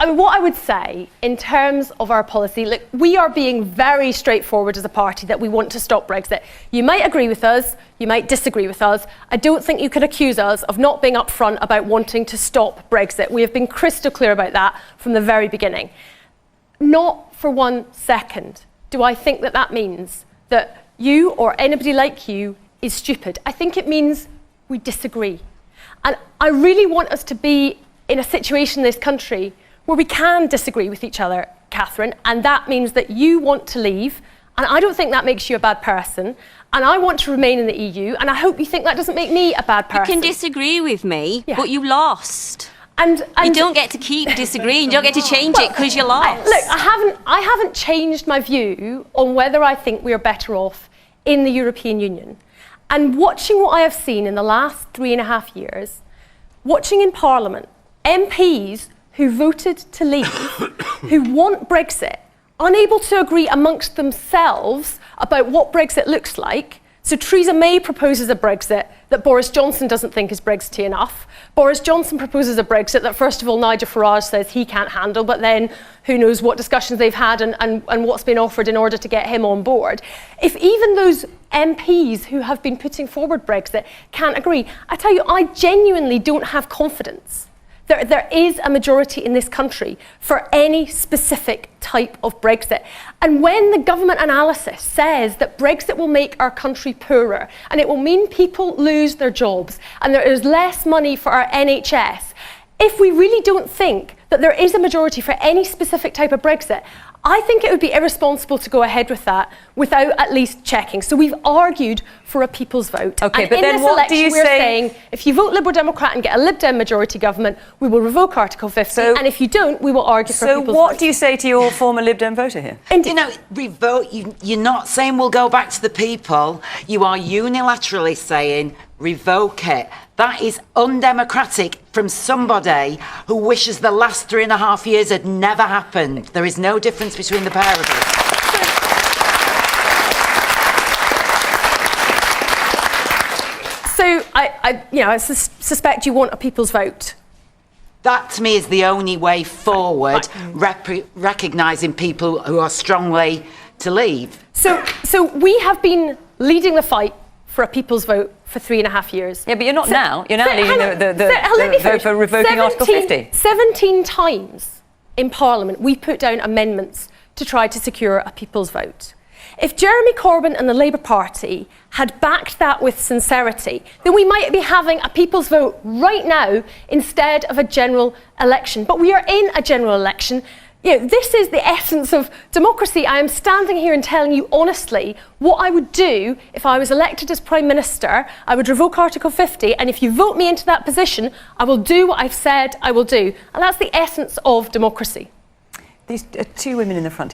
I mean, what I would say in terms of our policy, look, we are being very straightforward as a party that we want to stop Brexit. You might agree with us, you might disagree with us. I don't think you can accuse us of not being upfront about wanting to stop Brexit. We have been crystal clear about that from the very beginning. Not for 1 second do I think that that means that you or anybody like you is stupid. I think it means we disagree. And I really want us to be in a situation in this country where we can disagree with each other, Catherine, and that means that you want to leave, and I don't think that makes you a bad person, and I want to remain in the EU, and I hope you think that doesn't make me a bad person. You can disagree with me, but you lost. And you don't get to keep disagreeing. You don't get to change it because you lost. Look, I haven't changed my view on whether I think we are better off in the European Union. And watching what I have seen in the last 3.5 years, watching in Parliament, MPs who voted to leave, who want Brexit, unable to agree amongst themselves about what Brexit looks like. So Theresa May proposes a Brexit that Boris Johnson doesn't think is Brexity enough. Boris Johnson proposes a Brexit that, first of all, Nigel Farage says he can't handle, but then who knows what discussions they've had and what's been offered in order to get him on board. If even those MPs who have been putting forward Brexit can't agree, I tell you, I genuinely don't have confidence there is a majority in this country for any specific type of Brexit. And when the government analysis says that Brexit will make our country poorer and it will mean people lose their jobs and there is less money for our NHS, if we really don't think that there is a majority for any specific type of Brexit, I think it would be irresponsible to go ahead with that without at least checking. So we've argued for a people's vote. Okay, and but in then this what election, do you we're say? Saying if you vote Liberal Democrat and get a Lib Dem majority government, we will revoke Article 50, and if you don't, we will argue for a people's vote. So what do you say to your former Lib Dem voter here? You know, revoke, you're not saying we'll go back to the people. You are unilaterally saying revoke it. That is undemocratic from somebody who wishes the last 3.5 years had never happened. There is no difference between the pair of us. So I suspect you want a people's vote. That, to me, is the only way forward, recognising people who are strongly to leave. So we have been leading the fight for a people's vote for 3.5 years. Yeah, but you're not now. You're now leading the vote for revoking Article 50. 17 times in Parliament we put down amendments to try to secure a people's vote. If Jeremy Corbyn and the Labour Party had backed that with sincerity, then we might be having a people's vote right now instead of a general election. But we are in a general election. You know, this is the essence of democracy. I am standing here and telling you honestly what I would do if I was elected as Prime Minister. I would revoke Article 50, and if you vote me into that position, I will do what I've said I will do. And that's the essence of democracy. These two women in the front.